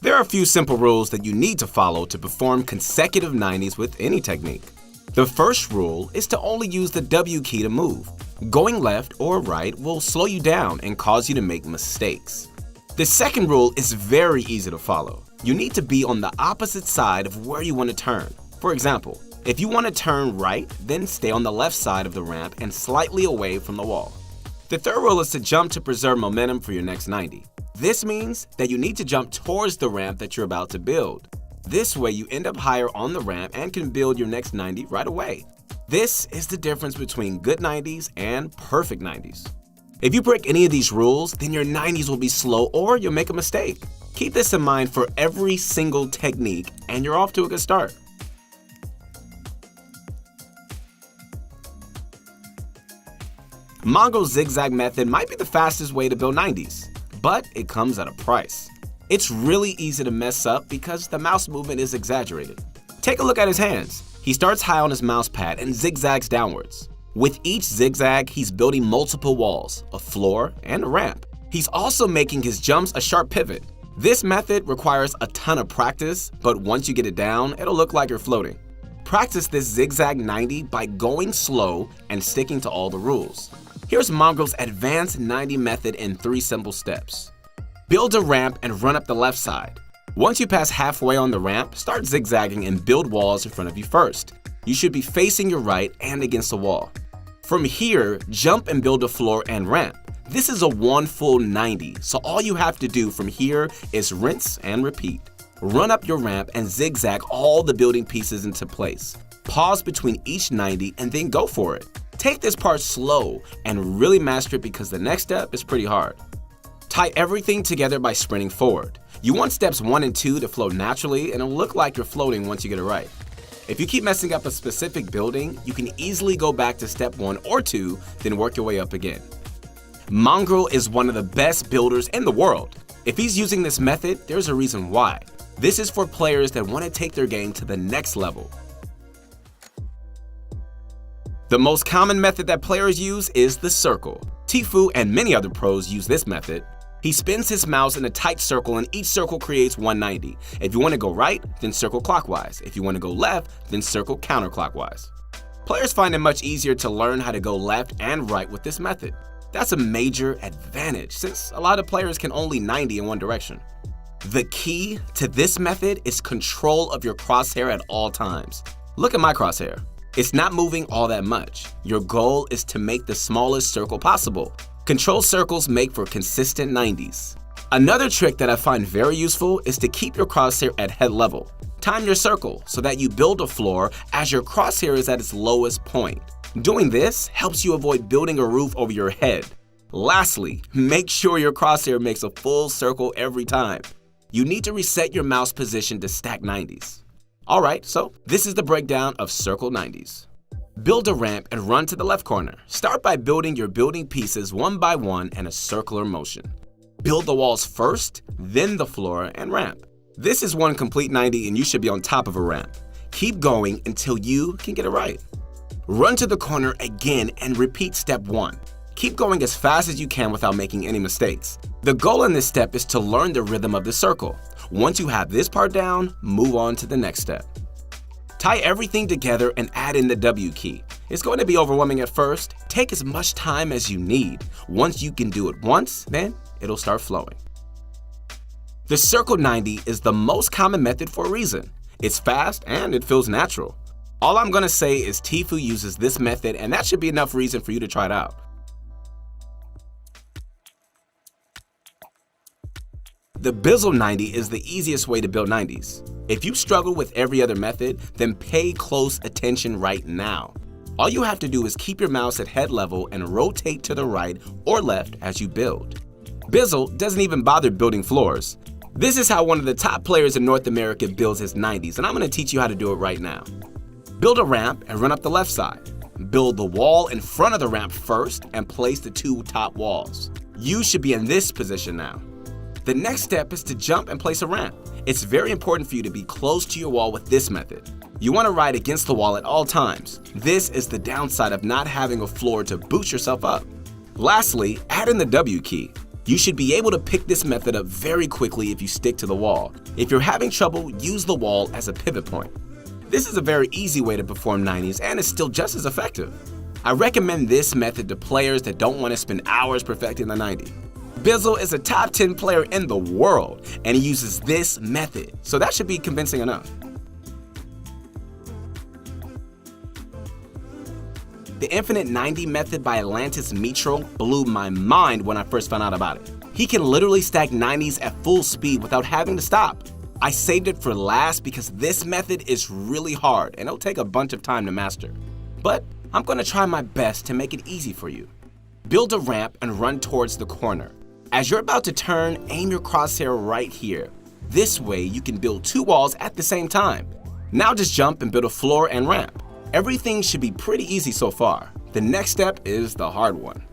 There are a few simple rules that you need to follow to perform consecutive 90s with any technique. The first rule is to only use the W key to move. Going left or right will slow you down and cause you to make mistakes. The second rule is very easy to follow. You need to be on the opposite side of where you want to turn. For example, if you want to turn right, then stay on the left side of the ramp and slightly away from the wall. The third rule is to jump to preserve momentum for your next 90. This means that you need to jump towards the ramp that you're about to build. This way you end up higher on the ramp and can build your next 90 right away. This is the difference between good 90s and perfect 90s. If you break any of these rules, then your 90s will be slow or you'll make a mistake. Keep this in mind for every single technique and you're off to a good start. Mongraal's zigzag method might be the fastest way to build 90s, but it comes at a price. It's really easy to mess up because the mouse movement is exaggerated. Take a look at his hands. He starts high on his mouse pad and zigzags downwards. With each zigzag, he's building multiple walls, a floor, and a ramp. He's also making his jumps a sharp pivot. This method requires a ton of practice, but once you get it down, it'll look like you're floating. Practice this zigzag 90 by going slow and sticking to all the rules. Here's Mongraal's advanced 90 method in 3 simple steps. Build a ramp and run up the left side. Once you pass halfway on the ramp, start zigzagging and build walls in front of you first. You should be facing your right and against the wall. From here, jump and build a floor and ramp. This is a 1 full 90, so all you have to do from here is rinse and repeat. Run up your ramp and zigzag all the building pieces into place. Pause between each 90 and then go for it. Take this part slow and really master it because the next step is pretty hard. Tie everything together by sprinting forward. You want steps 1 and 2 to flow naturally and it'll look like you're floating once you get it right. If you keep messing up a specific building, you can easily go back to step 1 or 2, then work your way up again. Mongraal is one of the best builders in the world. If he's using this method, there's a reason why. This is for players that want to take their game to the next level. The most common method that players use is the circle. Tfue and many other pros use this method. He spins his mouse in a tight circle and each circle creates 190. If you want to go right, then circle clockwise. If you want to go left, then circle counterclockwise. Players find it much easier to learn how to go left and right with this method. That's a major advantage since a lot of players can only 90 in one direction. The key to this method is control of your crosshair at all times. Look at my crosshair. It's not moving all that much. Your goal is to make the smallest circle possible. Control circles make for consistent 90s. Another trick that I find very useful is to keep your crosshair at head level. Time your circle so that you build a floor as your crosshair is at its lowest point. Doing this helps you avoid building a roof over your head. Lastly, make sure your crosshair makes a full circle every time. You need to reset your mouse position to stack 90s. Alright, so this is the breakdown of circle 90s. Build a ramp and run to the left corner. Start by building your building pieces one by one in a circular motion. Build the walls first, then the floor and ramp. This is one complete 90 and you should be on top of a ramp. Keep going until you can get it right. Run to the corner again and repeat step 1. Keep going as fast as you can without making any mistakes. The goal in this step is to learn the rhythm of the circle. Once you have this part down, move on to the next step. Tie everything together and add in the W key. It's going to be overwhelming at first. Take as much time as you need. Once you can do it once, then it'll start flowing. The circle 90 is the most common method for a reason. It's fast and it feels natural. All I'm going to say is Tfue uses this method and that should be enough reason for you to try it out. The Bizzle 90 is the easiest way to build 90s. If you struggle with every other method, then pay close attention right now. All you have to do is keep your mouse at head level and rotate to the right or left as you build. Bizzle doesn't even bother building floors. This is how one of the top players in North America builds his 90s, and I'm going to teach you how to do it right now. Build a ramp and run up the left side. Build the wall in front of the ramp first and place the 2 top walls. You should be in this position now. The next step is to jump and place a ramp. It's very important for you to be close to your wall with this method. You want to ride against the wall at all times. This is the downside of not having a floor to boost yourself up. Lastly, add in the W key. You should be able to pick this method up very quickly if you stick to the wall. If you're having trouble, use the wall as a pivot point. This is a very easy way to perform 90s and is still just as effective. I recommend this method to players that don't want to spend hours perfecting the 90. Bizzle is a top 10 player in the world, and he uses this method, so that should be convincing enough. The Infinite 90 method by Atlantis Mitro blew my mind when I first found out about it. He can literally stack 90s at full speed without having to stop. I saved it for last because this method is really hard and it'll take a bunch of time to master. But I'm going to try my best to make it easy for you. Build a ramp and run towards the corner. As you're about to turn, aim your crosshair right here. This way you can build 2 walls at the same time. Now just jump and build a floor and ramp. Everything should be pretty easy so far. The next step is the hard one.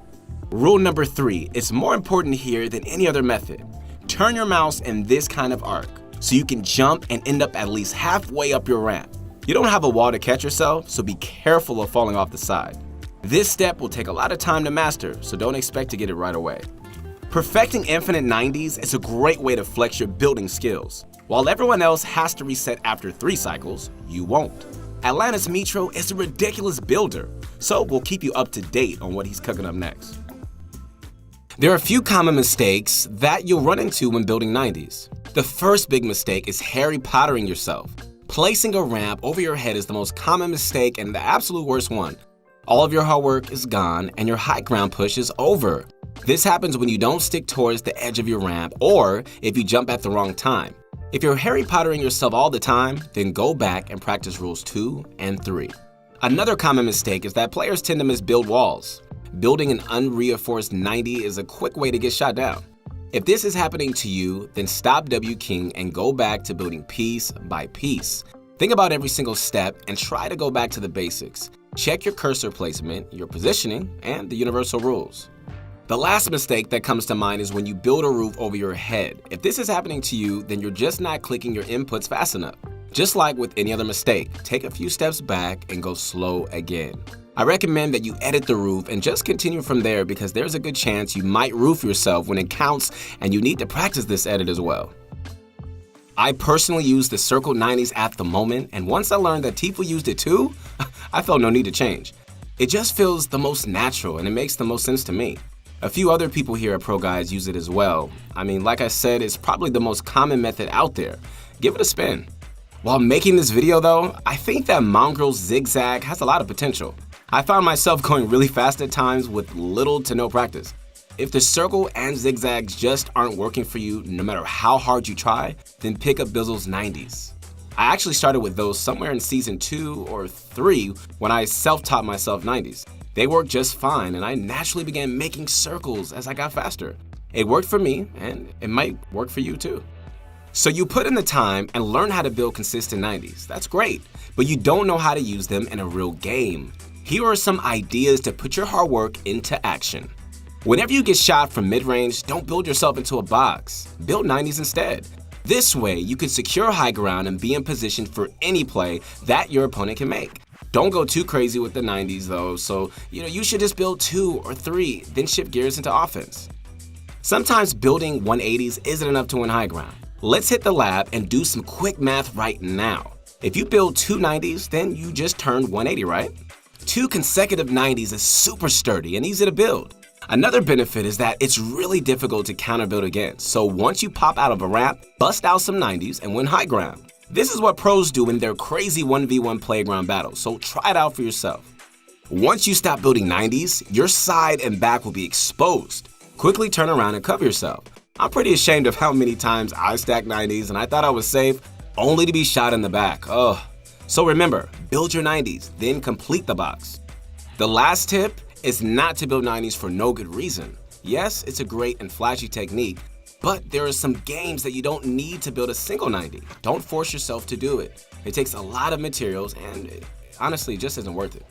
Rule number 3 is more important here than any other method. Turn your mouse in this kind of arc so you can jump and end up at least halfway up your ramp. You don't have a wall to catch yourself, so be careful of falling off the side. This step will take a lot of time to master, so don't expect to get it right away. Perfecting Infinite 90s is a great way to flex your building skills. While everyone else has to reset after 3 cycles, you won't. Atlantis Mitro is a ridiculous builder, so we'll keep you up to date on what he's cooking up next. There are a few common mistakes that you'll run into when building 90s. The first big mistake is Harry Pottering yourself. Placing a ramp over your head is the most common mistake and the absolute worst one. All of your hard work is gone and your high ground push is over. This happens when you don't stick towards the edge of your ramp or if you jump at the wrong time. If you're Harry Pottering yourself all the time, then go back and practice rules 2 and 3. Another common mistake is that players tend to misbuild walls. Building an unreinforced 90 is a quick way to get shot down. If this is happening to you, then stop W King and go back to building piece by piece. Think about every single step and try to go back to the basics. Check your cursor placement, your positioning, and the universal rules. The last mistake that comes to mind is when you build a roof over your head. If this is happening to you, then you're just not clicking your inputs fast enough. Just like with any other mistake, take a few steps back and go slow again. I recommend that you edit the roof and just continue from there because there's a good chance you might roof yourself when it counts and you need to practice this edit as well. I personally use the Circle 90s at the moment, and once I learned that Tfue used it too, I felt no need to change. It just feels the most natural and it makes the most sense to me. A few other people here at Pro Guides use it as well. I mean, like I said, it's probably the most common method out there. Give it a spin. While making this video though, I think that Mongraal's zigzag has a lot of potential. I found myself going really fast at times with little to no practice. If the circle and zigzags just aren't working for you no matter how hard you try, then pick up Bizzle's 90s. I actually started with those somewhere in season 2 or 3 when I self-taught myself 90s. They worked just fine and I naturally began making circles as I got faster. It worked for me and it might work for you too. So you put in the time and learn how to build consistent 90s. That's great, but you don't know how to use them in a real game. Here are some ideas to put your hard work into action. Whenever you get shot from mid-range, don't build yourself into a box. Build 90s instead. This way, you can secure high ground and be in position for any play that your opponent can make. Don't go too crazy with the 90s though, so you should just build 2 or 3, then shift gears into offense. Sometimes building 180s isn't enough to win high ground. Let's hit the lab and do some quick math right now. If you build 2 90s, then you just turned 180, right? 2 consecutive 90s is super sturdy and easy to build. Another benefit is that it's really difficult to counter build against, so once you pop out of a ramp, bust out some 90s and win high ground. This is what pros do in their crazy 1v1 playground battles, so try it out for yourself. Once you stop building 90s, your side and back will be exposed. Quickly turn around and cover yourself. I'm pretty ashamed of how many times I stacked 90s and I thought I was safe, only to be shot in the back. Ugh. So remember, build your 90s, then complete the box. The last tip is not to build 90s for no good reason. Yes, it's a great and flashy technique, but there are some games that you don't need to build a single 90. Don't force yourself to do it. It takes a lot of materials and honestly, it just isn't worth it.